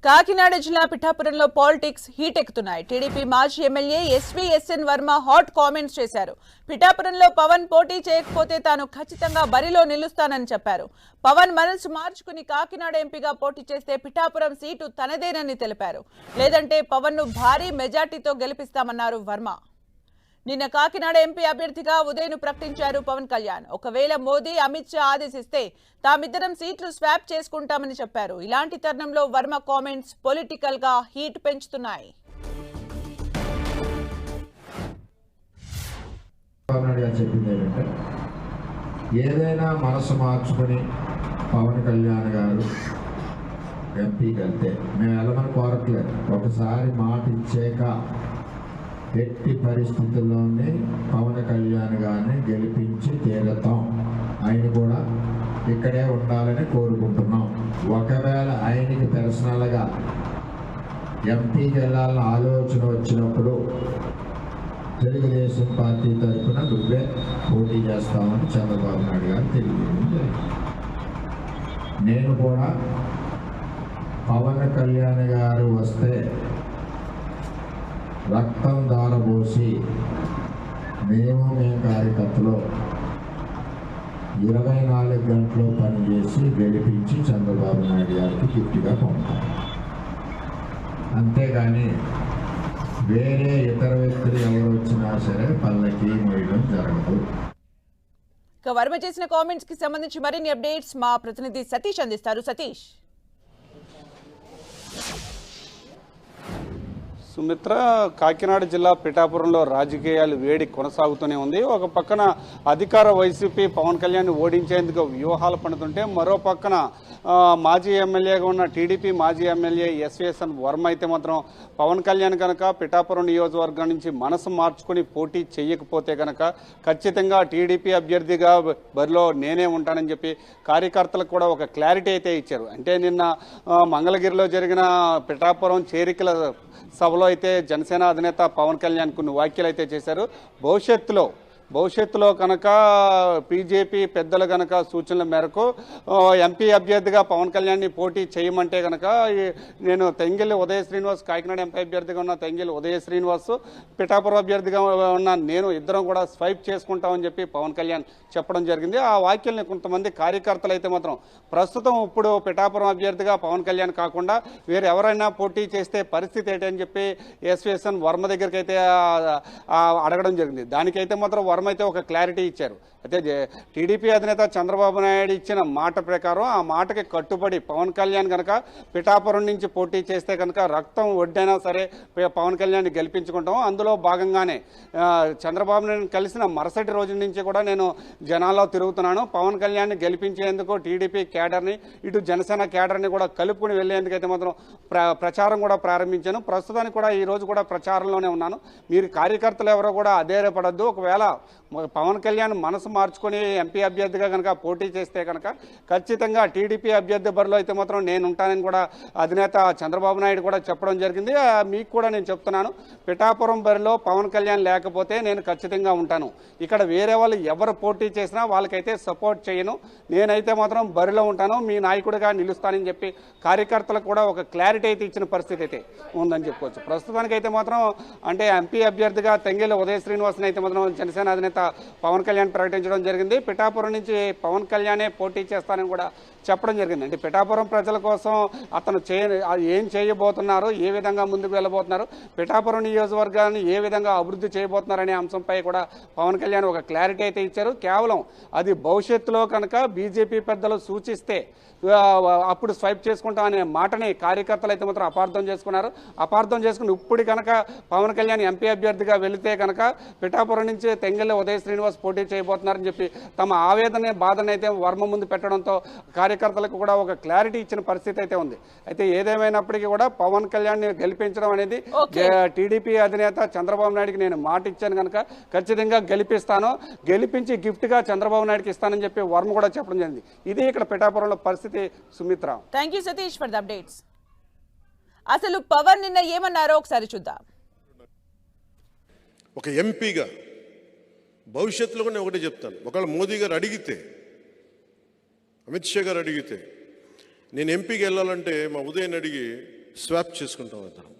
కాకినాడ జిల్లా పిఠాపురంలో politics heat ఎక్కుతున్నాయి. TDP మాజీ MLA SVSN Varma hot comments చేశారు. పిఠాపురంలో పవన్ పోటీ చేయకపోతే తాను ఖచ్చితంగా బరిలో నిలుస్తానని చెప్పారు. పవన్ మనసు మార్చుకుని కాకినాడ ఎంపీగా పోటీ చేస్తే పిఠాపురం సీటు తనదేనని తెలిపారు. లేదంటే పవన్ ను భారీ మెజార్టీతో గెలిపిస్తామన్నారు వర్మ. నిన్న కాకినాడ ఎంపీ అభ్యర్థిగా ఉదయను ప్రకటించారు పవన్ కళ్యాణ్. ఒకవేళ మోదీ, అమిత్ షా ఆదేశిస్తే తామిద్దరం సీట్లు స్వాప్ చేసుకుంటామని చెప్పారు. ఇలాంటి తరుణంలో వర్మ కామెంట్స్ పొలిటికల్ గా హీట్ పెంచుతున్నాయి. ఏదైనా మనసు మార్చుకుని పవన్ కళ్యాణ్ గారు ఎంపీకి వెళ్తే మేము వెళ్ళమని కోరట్లేదు. ఒకసారి మాట ఇచ్చాక ఎట్టి పరిస్థితుల్లోనే పవన్ కళ్యాణ్ గారిని గెలిపించి తీరతాం. ఆయన కూడా ఇక్కడే ఉండాలని కోరుకుంటున్నాం. ఒకవేళ ఆయనకి పర్సనల్గా ఎంపీకి వెళ్ళాలని ఆలోచన వచ్చినప్పుడు తెలుగుదేశం పార్టీ తరఫున నువ్వే పోటీ చేస్తామని చంద్రబాబు నాయుడు గారు తెలియజేయడం జరిగింది. నేను కూడా పవన్ కళ్యాణ్ గారు వస్తే రక్తం దారబోసి మేము కార్యకర్తలు 24 గంటలు పనిచేసి గెలిపించి చంద్రబాబు నాయుడు గారికి గిఫ్ట్గా పంపాం. అంతేగాని వేరే ఇతర వ్యక్తులు ఎవరు వచ్చినా సరే పల్లకి మోయడం జరగదు. ఇక వర్మ చేసిన కామెంట్స్ కి సంబంధించి మరిన్ని అప్డేట్స్ మా ప్రతినిధి సతీష్ అందిస్తారు. సతీష్. సుమిత్ర, కాకినాడ జిల్లా పిఠాపురంలో రాజకీయాలు వేడి కొనసాగుతూనే ఉంది. ఒక పక్కన అధికార వైసీపీ పవన్ కళ్యాణ్ ఓడించేందుకు వ్యూహాలు పడుతుంటే, మరో పక్కన మాజీ ఎమ్మెల్యేగా ఉన్న టీడీపీ మాజీ ఎమ్మెల్యే ఎస్వీఎస్ఎన్ వర్మ అయితే మాత్రం పవన్ కళ్యాణ్ కనుక పిఠాపురం నియోజకవర్గం నుంచి మనసు మార్చుకుని పోటీ చేయకపోతే కనుక ఖచ్చితంగా టీడీపీ అభ్యర్థిగా బరిలో నేనే ఉంటానని చెప్పి కార్యకర్తలకు కూడా ఒక క్లారిటీ అయితే ఇచ్చారు. అంటే నిన్న మంగళగిరిలో జరిగిన పిఠాపురం చేరికల సభలో అయితే జనసేన అధినేత పవన్ కళ్యాణ్ కొన్ని వ్యాఖ్యలు అయితే చేశారు. భవిష్యత్తులో కనుక బీజేపీ పెద్దలు కనుక సూచనల మేరకు ఎంపీ అభ్యర్థిగా పవన్ కళ్యాణ్ని పోటీ చేయమంటే కనుక నేను తెంగెల్లి ఉదయ శ్రీనివాస్, కాకినాడ ఎంపీ అభ్యర్థిగా ఉన్న తెంగెల్లి ఉదయ శ్రీనివాస్, పిఠాపురం అభ్యర్థిగా ఉన్న నేను ఇద్దరం కూడా స్వైప్ చేసుకుంటామని చెప్పి పవన్ కళ్యాణ్ చెప్పడం జరిగింది. ఆ వ్యాఖ్యల్ని కొంతమంది కార్యకర్తలు అయితే మాత్రం ప్రస్తుతం ఇప్పుడు పిఠాపురం అభ్యర్థిగా పవన్ కళ్యాణ్ కాకుండా వేరే ఎవరైనా పోటీ చేస్తే పరిస్థితి ఏంటని చెప్పి ఎస్వీఎస్ఎన్ వర్మ దగ్గరికి అయితే అడగడం జరిగింది. దానికైతే మాత్రం వర్మ అయితే ఒక క్లారిటీ ఇచ్చారు. అయితే టీడీపీ అధినేత చంద్రబాబు నాయుడు ఇచ్చిన మాట ప్రకారం ఆ మాటకి కట్టుబడి పవన్ కళ్యాణ్ కనుక పిఠాపురం నుంచి పోటీ చేస్తే కనుక రక్తం ఒడ్డైనా సరే పవన్ కళ్యాణ్ గెలిపించుకుంటాం. అందులో భాగంగానే చంద్రబాబు నాయుడు కలిసిన మరుసటి రోజు నుంచి కూడా నేను జనాల్లో తిరుగుతున్నాను. పవన్ కళ్యాణ్ గెలిపించేందుకు టీడీపీ క్యాడర్ని, ఇటు జనసేన క్యాడర్ని కూడా కలుపుకుని వెళ్లేందుకైతే మాత్రం ప్రచారం కూడా ప్రారంభించాను. ప్రస్తుతానికి కూడా ఈ రోజు కూడా ప్రచారంలోనే ఉన్నాను. మీరు కార్యకర్తలు ఎవరో కూడా అధైర్యపడద్దు. ఒకవేళ పవన్ కళ్యాణ్ మనసు మార్చుకొని ఎంపీ అభ్యర్థిగా కనుక పోటీ చేస్తే కనుక ఖచ్చితంగా టీడీపీ అభ్యర్థి బరిలో అయితే మాత్రం నేను ఉంటానని కూడా అధినేత చంద్రబాబు నాయుడు కూడా చెప్పడం జరిగింది. మీకు కూడా నేను చెప్తున్నాను, పిఠాపురం బరిలో పవన్ కళ్యాణ్ లేకపోతే నేను ఖచ్చితంగా ఉంటాను. ఇక్కడ వేరే వాళ్ళు ఎవరు పోటీ చేసినా వాళ్ళకైతే సపోర్ట్ చేయను. నేనైతే మాత్రం బరిలో ఉంటాను, మీ నాయకుడిగా నిలుస్తానని చెప్పి కార్యకర్తలకు కూడా ఒక క్లారిటీ అయితే ఇచ్చిన పరిస్థితి అయితే ఉందని చెప్పుకోవచ్చు. ప్రస్తుతానికైతే మాత్రం అంటే ఎంపీ అభ్యర్థిగా తెంగెల్లి ఉదయ శ్రీనివాస్ని అయితే మాత్రం జనసేన అధినేత పవన్ కళ్యాణ్ ప్రకటించడం జరిగింది. పిఠాపురం నుంచి పవన్ కళ్యాణే పోటీ చేస్తానని కూడా చెప్పడం జరిగింది. అంటే పిఠాపురం ప్రజల కోసం అతను ఏం చేయబోతున్నారు, ఏ విధంగా ముందుకు వెళ్ళబోతున్నారు, పిఠాపురం నియోజకవర్గాన్ని ఏ విధంగా అభివృద్ధి చేయబోతున్నారనే అంశంపై కూడా పవన్ కళ్యాణ్ ఒక క్లారిటీ అయితే ఇచ్చారు. కేవలం అది భవిష్యత్తులో కనుక బీజేపీ పెద్దలు సూచిస్తే అప్పుడు స్వైప్ చేసుకుంటాం అనే మాటని కార్యకర్తలు అయితే మాత్రం అపార్థం చేసుకున్నారు. అపార్థం చేసుకుని ఇప్పుడు కనుక పవన్ కళ్యాణ్ ఎంపీ అభ్యర్థిగా వెళితే కనుక పిఠాపురం నుంచి తెంగెల్లి ఉదయ శ్రీనివాస్ పోటీ చేయబోతున్నారని చెప్పి తమ ఆవేదన బాధన అయితే వర్మ ముందు పెట్టడంతో కార్యకర్తలకు కూడా ఒక క్లారిటీ ఇచ్చిన పరిస్థితి అయితే ఉంది. అయితే ఏదేమైనప్పటికీ కూడా పవన్ కళ్యాణ్ గెలిపించడం అనేది టీడీపీ అధినేత చంద్రబాబు నాయుడుకి నేను మాట ఇచ్చాను కనుక ఖచ్చితంగా గెలిపిస్తాను, గెలిపించి గిఫ్ట్గా చంద్రబాబు నాయుడుకి ఇస్తానని చెప్పి వర్మ కూడా చెప్పడం జరిగింది. ఇది ఇక్కడ పిఠాపురంలో పరిస్థితి. Sumitra, thank you Satish for the updates. అసలు పవన్ నిన్న ఏమన్నారో ఒకసారి చూద్దాం. ఒక ఎంపీగా భవిష్యత్తులో నేను ఒకటే చెప్తాను, ఒకవేళ మోదీ గారు అడిగితే, అమిత్ షా గారు అడిగితే, నేను ఎంపీకి వెళ్ళాలంటే మా ఉదయం అడిగి స్వాప్ చేసుకుంటాం ఇద్దరం.